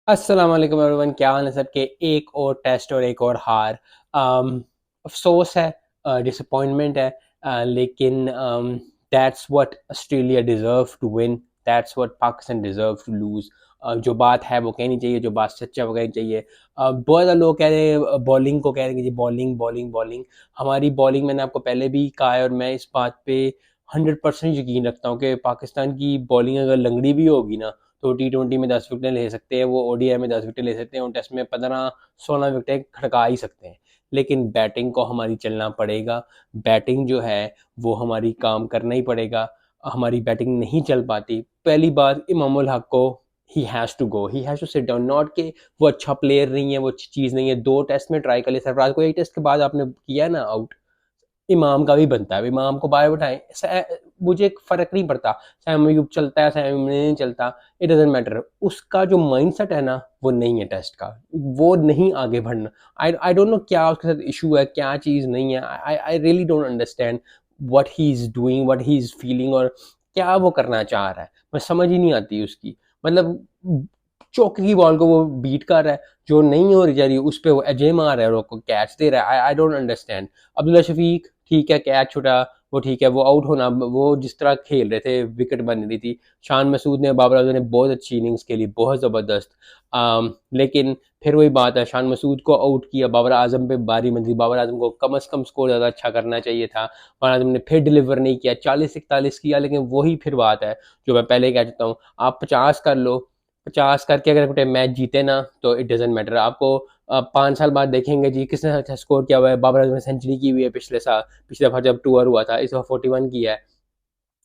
अस्सलाम वालेकुम एवरीवन, क्या हाल है सबके। एक और टेस्ट और एक और हार। अफसोस है, डिसअपॉइंटमेंट है, लेकिन that's what Australia deserve to win, that's what Pakistan deserve to lose. जो बात है वो कहनी चाहिए, जो बात सच्चा वो कहनी चाहिए। बहुत ज़्यादा लोग कह रहे हैं, बॉलिंग को कह रहे हैं कि जी बॉलिंग बॉलिंग बॉलिंग। हमारी बॉलिंग मैंने आपको पहले भी कहा है और मैं इस बात पे 100% यकीन रखता हूँ कि पाकिस्तान की बॉलिंग अगर लंगड़ी भी होगी ना तो T20 में 10 विकेटें ले सकते हैं, वो ODI में 10 विकेटें ले सकते हैं और टेस्ट में 15-16 विकेटें खड़का ही सकते हैं। लेकिन बैटिंग को हमारी चलना पड़ेगा। बैटिंग जो है वो हमारी काम करना ही पड़ेगा। हमारी बैटिंग नहीं चल पाती। पहली बात, इमामुल हक को ही has to go, he has to sit down. Not कि वो अच्छा प्लेयर नहीं है, वो अच्छी चीज़ नहीं है। 2 टेस्ट में ट्राई कर लिया, सरफराज को 1 टेस्ट के बाद आपने किया ना आउट। इमाम का भी बनता है, इमाम को बाहर बिठाएं। मुझे एक फ़र्क नहीं पड़ता सैम अयूब चलता है सैम नहीं चलता, इट डजेंट मैटर। उसका जो माइंडसेट है ना वो नहीं है टेस्ट का, वो नहीं आगे बढ़ना। आई डोंट नो क्या उसके साथ इशू है, क्या चीज़ नहीं है। आई really don't understand what he is doing, what he is feeling, और क्या वो करना चाह रहा है। मैं समझ ही नहीं आती उसकी। मतलब चौके की बॉल को वो बीट कर रहा है, जो नहीं हो रही जा रही उस पे वो अजय मार रहा है और उसको कैच दे रहा है। I don't understand. Abdullah Shafique ठीक है, कैच छुटा, वो ठीक है, वो आउट होना, वो जिस तरह खेल रहे थे, विकेट बन रही थी। शान मसूद ने, बाबर आजम ने बहुत अच्छी इनिंग्स खेली, बहुत ज़बरदस्त। लेकिन फिर वही बात है, शान मसूद को आउट किया, बाबर आजम पे बारी बंधी। बाबर आजम को कम अज़ कम स्कोर ज़्यादा अच्छा करना चाहिए था। बाबर आजम ने फिर डिलीवर नहीं किया, 40-41 किया। लेकिन वही फिर बात है जो मैं पहले कह चुका हूँ, आप 50 कर लो। 50 करके अगर मैच जीते ना तो इट डजेंट मैटर आपको। 5 साल बाद देखेंगे जी किसने अच्छा स्कोर किया हुआ है। बाबर आजम ने सेंचुरी की हुई है पिछले साल, पिछले दफा जब टूर हुआ था, इस दफा 41 किया है।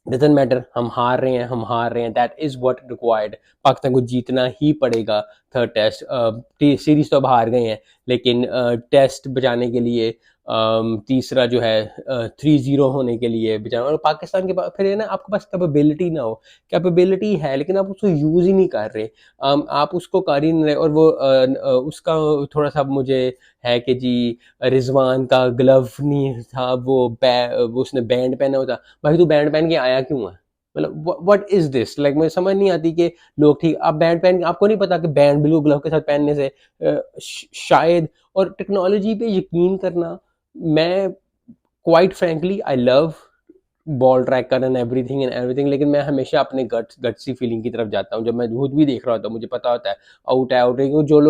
डजेंट मैटर, हम हार रहे हैं, हम हार रहे हैं, that is what required. Pakistan को जीतना ही पड़ेगा। थर्ड टेस्ट सीरीज तो अब हार गए हैं, लेकिन टेस्ट बचाने के लिए, तीसरा जो है 3-0 होने के लिए बचाना। और पाकिस्तान के पास फिर है ना, आपके पास कैपेबिलिटी ना हो। कैपेबिलिटी है लेकिन आप उसको यूज ही नहीं कर रहे। आप उसको कर ही नहीं रहे। और वो उसका थोड़ा सा मुझे है कि जी रिजवान का ग्लव नहीं था, वो उसने बैंड पहना हुआ था। भाई तू बैंड पहन के आया क्यों है? मतलब व्हाट इज दिस, लाइक मुझे समझ नहीं आती कि लोग, ठीक आप बैंड पहन के, आपको नहीं पता कि बैंड ब्लू ग्लव के साथ पहनने से शायद। और टेक्नोलॉजी पे यकीन करना, मैं quite frankly I love ball tracker and everything, लेकिन मैं हमेशा अपने गट्सी फीलिंग की तरफ जाता हूँ। जब मैं खुद भी देख रहा होता हूँ मुझे पता होता है आउट है आउट है, क्योंकि जो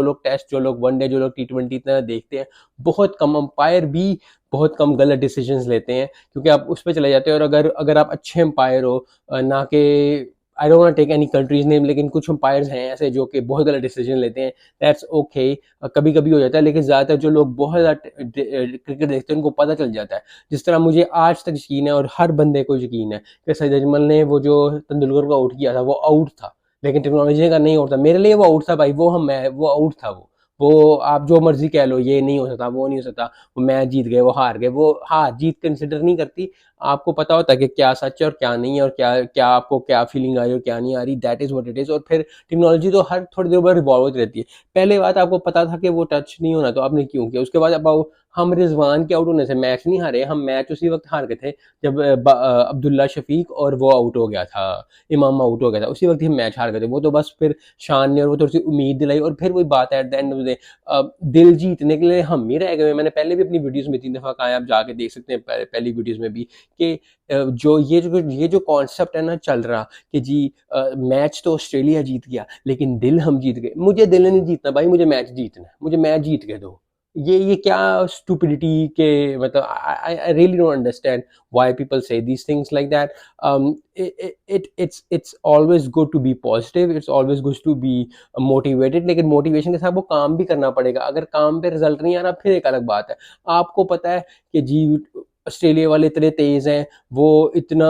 लोग टेस्ट, जो लोग वनडे, जो लोग T20 इतना देखते हैं, बहुत कम अंपायर भी बहुत कम गलत डिसीजंस लेते हैं, क्योंकि आप उस पर चले जाते हैं। और अगर अगर आप अच्छे अंपायर हो, ना कि I don't want take any countries name, लेकिन कुछ अंपायर्स हैं ऐसे जो कि बहुत गलत डिसीजन लेते हैं, दैट्स ओके। कभी कभी हो जाता है, लेकिन ज़्यादातर जो लोग बहुत ज़्यादा क्रिकेट देखते हैं उनको पता चल जाता है। जिस तरह मुझे आज तक यकीन है और हर बंदे को यकीन है कि सैयद अजमल ने वो जो तेंदुलकर को आउट किया था वो आउट था, लेकिन टेक्नोलॉजी का नहीं आउट था। मेरे लिए वो आउट था भाई, वो आउट था। वो आप जो मर्जी कह लो, ये नहीं हो सकता, वो नहीं हो सकता, वो मैच जीत गए, वो हार गए, वो हार जीत कंसिडर नहीं करती। आपको पता होता है कि क्या सच है और क्या नहीं है, और क्या क्या आपको क्या फीलिंग आ रही है और क्या नहीं आ रही, that is what it is. और फिर टेक्नोलॉजी तो हर थोड़ी देर बाद रिवॉल्व होती रहती है। पहले बात, आपको पता था कि वो टच नहीं होना तो आपने क्यों किया। उसके बाद अब हम रिजवान के आउट होने से मैच नहीं हारे, हम मैच उसी वक्त हार गए थे जब अब्दुल्ला शफीक और वो आउट हो गया था, इमाम आउट हो गया था, उसी वक्त ही हम मैच हार गए थे। वो तो बस फिर शान ने और वो थोड़ी सी उम्मीद दिलाई, और फिर वही बात है at the end of the day, दिल जीतने के लिए हम ही रह गए। मैंने पहले भी अपनी वीडियोस में 3 दफा कहा है, आप जाके देख सकते हैं पहली वीडियोस में भी, कि जो ये जो कॉन्सेप्ट है ना चल रहा, कि जी मैच तो ऑस्ट्रेलिया जीत गया लेकिन दिल हम जीत गए। मुझे दिल नहीं जीतना भाई, मुझे मैच जीतना है, मुझे मैच जीत के दो। ये क्या स्टूपिडिटी के, मतलब I really don't understand why people say these things like that. It's always good to be positive, it's always good to be motivated, लेकिन मोटिवेशन के साथ वो काम भी करना पड़ेगा। अगर काम पे रिजल्ट नहीं आ रहा फिर एक अलग बात है। आपको पता है कि जी ऑस्ट्रेलिया वाले इतने तेज हैं, वो इतना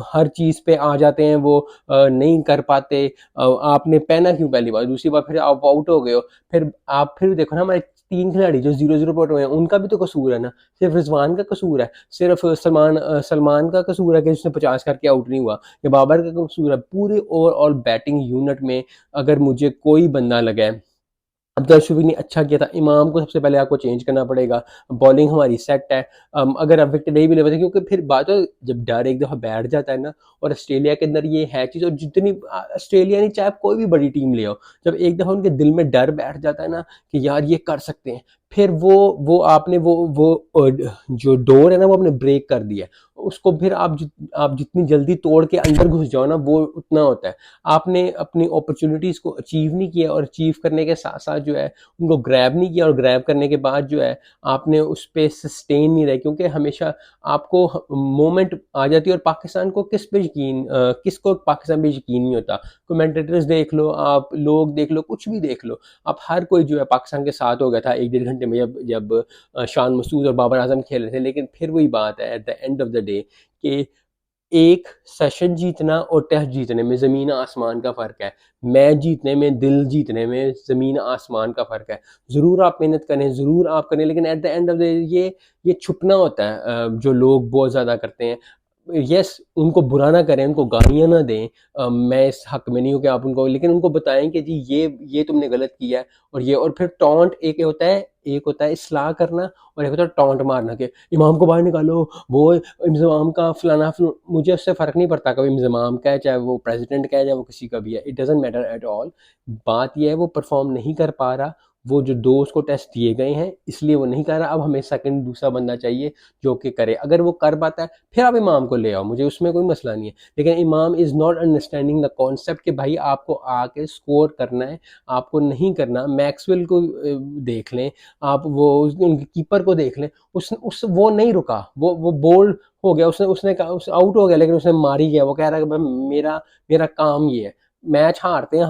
हर चीज़ पे आ जाते हैं, वो नहीं कर पाते। आपने पहना क्यों पहली बार, दूसरी बार फिर आप आउट हो गए हो। फिर आप फिर देखो ना, हमारे 3 खिलाड़ी जो 0-0 पर हुए हैं, उनका भी तो कसूर है ना। सिर्फ रिजवान का कसूर है, सिर्फ सलमान का कसूर है कि उसने 50 करके आउट नहीं हुआ, या बाबर का कसूर है। पूरे ओवरऑल बैटिंग यूनिट में अगर मुझे कोई बंदा लगा है अब्दुल शफीक ने अच्छा किया था। इमाम को सबसे पहले आपको चेंज करना पड़ेगा। बॉलिंग हमारी सेट है। अगर आप विकेट नहीं भी ले पाते, क्योंकि फिर बात है, जब डर एक दफ़ा बैठ जाता है ना, और ऑस्ट्रेलिया के अंदर ये है चीज़, और जितनी ऑस्ट्रेलिया नहीं, चाहे आप कोई भी बड़ी टीम ले आओ, जब एक दफ़ा उनके दिल में डर बैठ जाता है ना कि यार ये कर सकते हैं, फिर वो आपने जो डोर है ना, वो आपने ब्रेक कर दिया है। उसको फिर आप जितनी जल्दी तोड़ के अंदर घुस जाओ ना, वो उतना होता है। आपने अपनी अपॉर्चुनिटीज़ को अचीव नहीं किया, और अचीव करने के साथ साथ जो है उनको ग्रैब नहीं किया, और ग्रैब करने के बाद जो है आपने उस पर सस्टेन नहीं रहे, क्योंकि हमेशा आपको मोमेंट आ जाती है। और पाकिस्तान को किसको पाकिस्तान पे यकीन नहीं होता। कमेंटेटर्स देख लो, आप लोग देख लो, कुछ भी देख लो, आप हर कोई जो है पाकिस्तान के साथ हो गया था एक डेढ़ घंटे में, जब जब शान मसूद और बाबर आजम खेल रहे थे। लेकिन फिर वही बात है at the end of the day कि एक सेशन जीतना और टेस्ट जीतने में ज़मीन आसमान का फ़र्क है। मैच जीतने में, दिल जीतने में ज़मीन आसमान का फ़र्क है। ज़रूर आप मेहनत करें, ज़रूर आप करें, लेकिन eight the end of the day ये छुपना होता है, जो लोग बहुत ज़्यादा करते हैं। यस, उनको बुरा ना करें, उनको गालियाँ ना दें। मैं इस हक में नहीं हूँ कि आप उनको, लेकिन उनको बताएं कि जी ये तुमने गलत किया है। और फिर टॉन्ट एक होता है इस्लाह करना, और एक होता है टॉन्ट मारना कि इमाम को बाहर निकालो, वो इंज़माम का मुझे उससे फ़र्क नहीं पड़ता, कभी इंज़माम का है, चाहे वो प्रेसिडेंट का है, चाहे वो किसी का भी है, it doesn't matter at all. बात ये है, वो परफॉर्म नहीं कर पा रहा, वो जो दो उसको टेस्ट दिए गए हैं, इसलिए वो नहीं कर रहा। अब हमें सेकंड दूसरा बंदा चाहिए जो कि करे। अगर वो कर पाता है, फिर आप इमाम को ले आओ, मुझे उसमें कोई मसला नहीं है। लेकिन इमाम is not understanding the concept कि भाई आपको आके स्कोर करना है, आपको नहीं करना। मैक्सवेल को देख लें, आप उनके कीपर को देख लें, उस वो नहीं रुका, वो बोल्ड हो गया, उसने कहा, उस आउट हो गया, लेकिन उसने मार ही गया। वो कह रहा है कि भाई मेरा मेरा काम ये है। मैच हारते हैं,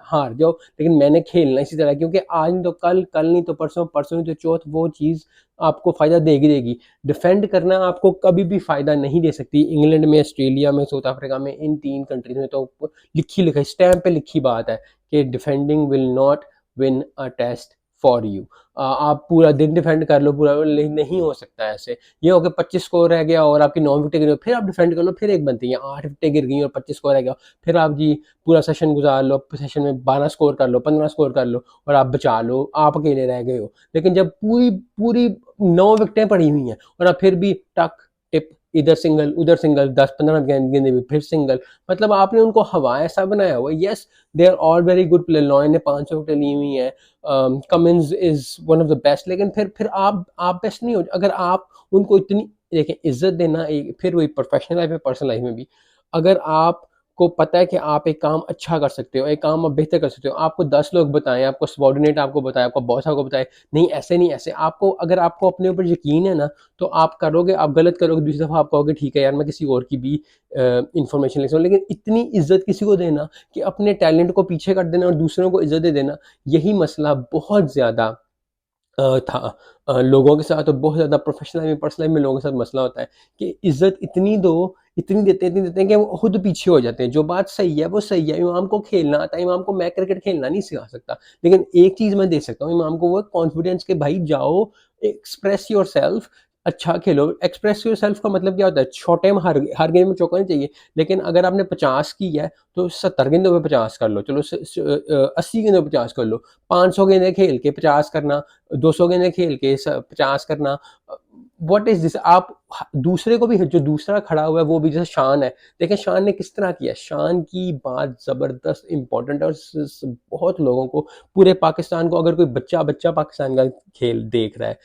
हार जाओ, लेकिन मैंने खेलना इसी तरह, क्योंकि आज नहीं तो कल, कल नहीं तो परसों, परसों नहीं तो चौथ, वो चीज़ आपको फ़ायदा देगी। डिफेंड करना आपको कभी भी फ़ायदा नहीं दे सकती। इंग्लैंड में, ऑस्ट्रेलिया में, साउथ अफ्रीका में, इन तीन कंट्रीज में तो लिखी लिखी स्टैम्प पे लिखी बात है कि defending will not win a test for you. आप पूरा दिन डिफेंड कर लो, पूरा नहीं हो सकता ऐसे। ये हो गया 25 स्कोर रह गया और आपकी 9 विकेटें गिरी, फिर आप डिफेंड कर लो, फिर एक बनती है, 8 विकेटें गिर गई और 25 स्कोर रह गया, फिर आप जी पूरा सेशन गुजार लो, सेशन में 12 स्कोर कर लो, 15 स्कोर कर लो, और आप बचा लो, आप अकेले रह गए हो। लेकिन जब पूरी पूरी 9 विकेटें पड़ी हुई हैं, और आप फिर भी टक टिप, इधर सिंगल उधर सिंगल, 10-15 गेंदे भी फिर सिंगल, मतलब आपने उनको हवा ऐसा बनाया हुआ। Yes, they are all very good player. Lyon ने 500 विकेटें ली हुई हैं, Cummins is one of the best, लेकिन फिर आप बेस्ट नहीं हो अगर आप उनको इतनी, देखिए, इज्जत देना। एक फिर वही प्रोफेशनल लाइफ में, पर्सनल लाइफ में भी, अगर आप को पता है कि आप एक काम अच्छा कर सकते हो, एक काम आप बेहतर कर सकते हो, आपको 10 लोग बताएं, आपको सबॉर्डिनेट आपको बताए, आपको बॉस आपको बताए, नहीं ऐसे नहीं ऐसे, आपको अगर आपको अपने ऊपर यकीन है ना, तो आप करोगे। आप गलत करोगे, दूसरी दफ़ा आप कहोगे ठीक है यार, मैं किसी और की भी इंफॉर्मेशन ले सकता हूँ। लेकिन इतनी इज्जत किसी को देना कि अपने टैलेंट को पीछे कर देना और दूसरों को इज्जत दे देना, यही मसला बहुत ज़्यादा था लोगों के साथ, और बहुत ज़्यादा प्रोफेशनल लाइफ में, पर्सनल लाइफ में लोगों के साथ मसला होता है कि इज्जत इतनी दो, इतनी देते हैं कि वो खुद पीछे हो जाते हैं। जो बात सही है वो सही है। इमाम को खेलना आता है, इमाम को मैं क्रिकेट खेलना नहीं सिखा सकता, लेकिन एक चीज़ मैं दे सकता हूँ इमाम को, वो कॉन्फिडेंस के भाई जाओ, एक्सप्रेस योर सेल्फ, अच्छा खेलो। एक्सप्रेस योर सेल्फ का मतलब क्या होता है? शॉर्ट टाइम हर गेम में चौका नहीं चाहिए, लेकिन अगर आपने 50 की है तो 70 गेंदों पे 50 कर लो, चलो 80 गेंदों पे 50 कर लो। 500 गेंदें खेल के 50 करना, 200 गेंदें खेल के 50 करना, व्हाट इज दिस? आप दूसरे को भी, जो दूसरा खड़ा हुआ है वो भी, जैसे शान है, देखें शान ने किस तरह किया। शान की बात जबरदस्त इंपॉर्टेंट है, और बहुत लोगों को, पूरे पाकिस्तान को, अगर कोई बच्चा बच्चा पाकिस्तान का खेल देख रहा है,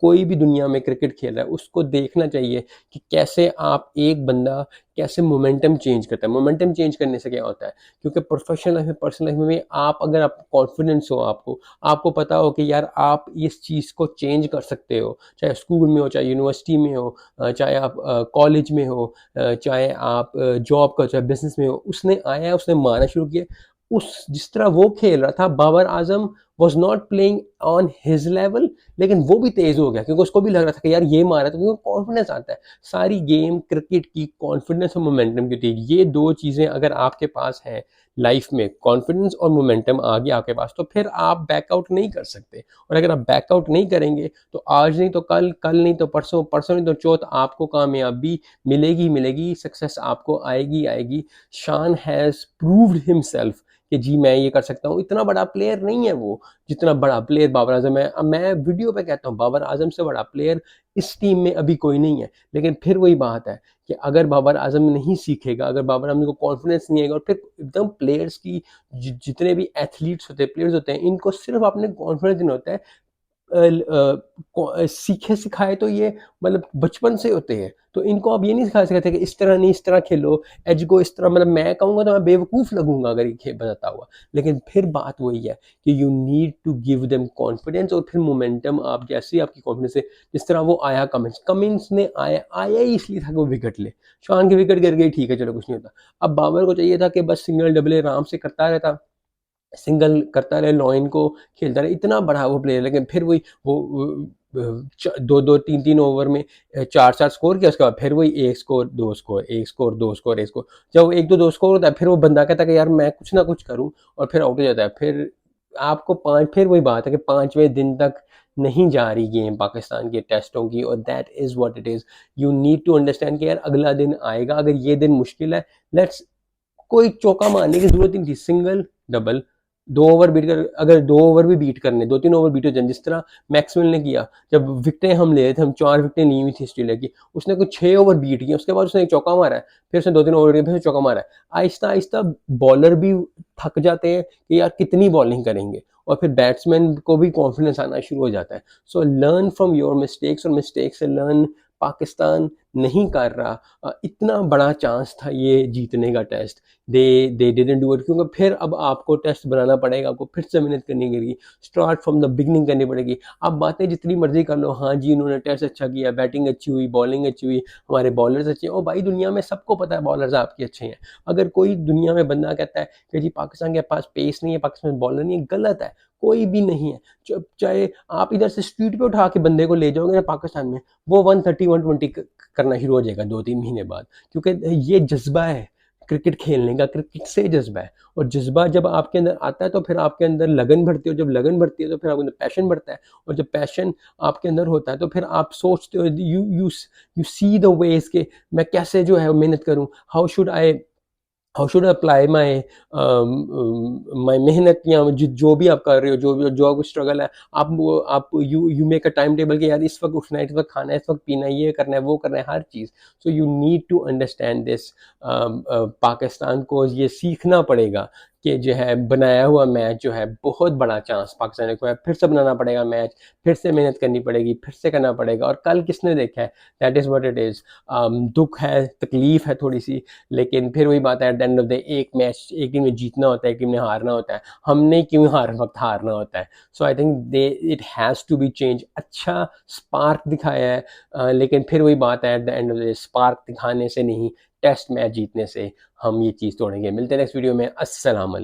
कोई भी दुनिया में क्रिकेट खेल रहा है, उसको देखना चाहिए कि कैसे आप एक बंदा कैसे मोमेंटम चेंज करता है। मोमेंटम चेंज करने से क्या होता है, क्योंकि प्रोफेशनल लाइफ में, पर्सनल लाइफ में भी, आप अगर आप कॉन्फिडेंस हो, आपको पता हो कि यार आप इस चीज़ को चेंज कर सकते हो, चाहे स्कूल में हो, चाहे यूनिवर्सिटी में हो, चाहे आप कॉलेज में हो, चाहे आप जॉब कर, चाहे बिजनेस में हो। उसने आया, उसने मारना शुरू किया। उस जिस तरह वो खेल रहा था, Babar Azam was not playing on his level, लेकिन वो भी तेज हो गया, क्योंकि उसको भी लग रहा था कि यार ये मारा, तो क्योंकि कॉन्फिडेंस आता है। सारी गेम क्रिकेट की कॉन्फिडेंस और मोमेंटम की होती है। ये दो चीज़ें अगर आपके पास है लाइफ में, कॉन्फिडेंस और मोमेंटम आ गया आपके पास, तो फिर आप बैकआउट नहीं कर सकते। और अगर आप बैकआउट नहीं करेंगे, तो आज नहीं तो कल, कल नहीं तो परसों, परसों नहीं तो चौथ, आपको कामयाबी मिलेगी मिलेगी, सक्सेस आपको आएगी आएगी। शान हैज़ प्रूव्ड हिमसेल्फ कि जी मैं ये कर सकता हूँ। इतना बड़ा प्लेयर नहीं है वो, जितना बड़ा प्लेयर बाबर आजम है। अब मैं वीडियो पे कहता हूँ बाबर आजम से बड़ा प्लेयर इस टीम में अभी कोई नहीं है। लेकिन फिर वही बात है कि अगर बाबर आजम नहीं सीखेगा, अगर बाबर आजम को कॉन्फिडेंस नहीं आएगा, और फिर एकदम प्लेयर्स की जितने भी एथलीट्स होते हैं, प्लेयर्स होते हैं, इनको सिर्फ अपने कॉन्फिडेंस नहीं होता है। सीखे सिखाए तो ये मतलब बचपन से होते हैं, तो इनको अब ये नहीं सिखा सकते कि इस तरह नहीं, इस तरह खेलो, एज को इस तरह, मतलब मैं कहूँगा तो मैं बेवकूफ़ लगूंगा अगर ये खेल बताता हुआ। लेकिन फिर बात वही है कि you need to give them confidence, और फिर मोमेंटम आप जैसे ही आपकी कॉन्फिडेंस है, जिस तरह वो आया कमिंस ने आया ही इसलिए था कि वो विकेट ले। शान की विकेट गिर गई, ठीक है चलो कुछ नहीं होता। अब बाबर को चाहिए था कि बस सिंगल डबल आराम से करता रहता, सिंगल करता रहे, लॉइन को खेलता रहे, इतना बड़ा वो प्लेयर। लेकिन फिर वही वो दो दो तीन तीन ओवर में चार चार स्कोर किया, उसके बाद फिर वही एक स्कोर दो स्कोर, एक स्कोर दो स्कोर, एक स्कोर। जब एक दो दो स्कोर होता है, फिर वो बंदा कहता है कि यार मैं कुछ ना कुछ करूं, और फिर आउट हो जाता है। फिर आपको फिर वही बात है कि 5वें दिन तक नहीं जा रही गेम पाकिस्तान के टेस्टों की, और that is what it is. You need to understand कि यार अगला दिन आएगा, अगर ये दिन मुश्किल है, लेट्स, कोई चौका मारने की जरूरत नहीं थी, सिंगल डबल 2 ओवर बीट कर, अगर 2 ओवर भी बीट करने, 2-3 ओवर बीट हो जाए, जिस तरह मैक्सवेल ने किया। जब विकटें हम ले रहे थे, हम 4 विकटें ली हुई थी ऑस्ट्रेलिया की, उसने कुछ 6 ओवर बीट किया, उसके बाद उसने एक चौका मारा है, फिर उसने 2-3 ओवर फिर चौका मारा है। आहिस्ता आहिस्ता बॉलर भी थक जाते हैं कि यार कितनी बॉलिंग करेंगे, और फिर बैट्समैन को भी कॉन्फिडेंस आना शुरू हो जाता है। So learn from your mistakes, और मिस्टेक से लर्न। पाकिस्तान नहीं कर रहा, इतना बड़ा चांस था ये जीतने का test, they didn't do it, क्योंकि फिर अब आपको टेस्ट बनाना पड़ेगा, आपको फिर से मेहनत करनी पड़ेगी, स्टार्ट फ्रॉम द बिगनिंग करनी पड़ेगी। आप बातें जितनी मर्जी कर लो, हाँ जी उन्होंने टेस्ट अच्छा किया, बैटिंग अच्छी हुई, बॉलिंग अच्छी हुई, हमारे बॉलर्स अच्छे हैं। ओ भाई, दुनिया में सबको पता है बॉलर्स आपके अच्छे हैं। अगर कोई दुनिया में बंदा कहता है कि जी पाकिस्तान के पास पेस नहीं है, पाकिस्तान में बॉलर नहीं है, गलत है। कोई भी नहीं है। चाहे आप इधर से स्ट्रीट पे उठा के बंदे को ले जाओगे ना पाकिस्तान में, वो 130-120 करना शुरू हो जाएगा 2-3 महीने बाद, क्योंकि ये जज्बा है क्रिकेट खेलने का, क्रिकेट से जज्बा है। और जज्बा जब आपके अंदर आता है तो फिर आपके अंदर लगन बढ़ती है, जब लगन बढ़ती है तो फिर आपके अंदर पैशन बढ़ता है, और जब पैशन आपके अंदर होता है तो फिर आप सोचते हो, यू सी द वेज के मैं कैसे जो है मेहनत करूं, हाउ शुड अप्लाई माई माई मेहनत, या जो भी आप कर रहे हो, जो आपको स्ट्रगल है, आप you make a time table कि यार इस वक्त उठना है, इस वक्त खाना है, इस वक्त पीना है, ये करना है, वो करना है, हर चीज़। So you need to understand this. Pakistan को ये सीखना पड़ेगा कि जो है बनाया हुआ मैच जो है, बहुत बड़ा चांस पाकिस्तान को है, फिर से बनाना पड़ेगा मैच, फिर से मेहनत करनी पड़ेगी, फिर से करना पड़ेगा। और कल किसने देखा है, that is what it is. दुख है, तकलीफ है थोड़ी सी, लेकिन फिर वही बात है, at the end of the एक मैच एक टीम में जीतना होता है, एक टीम ने हारना होता है। हमने क्यों हर वक्त हारना होता है? So I think they it has to be change. अच्छा स्पार्क दिखाया है, लेकिन फिर वही बात है, at the end of the spark दिखाने से नहीं, टेस्ट मैच जीतने से हम ये चीज़ तोड़ेंगे। मिलते हैं नेक्स्ट वीडियो में। अस्सलाम वालेकुम।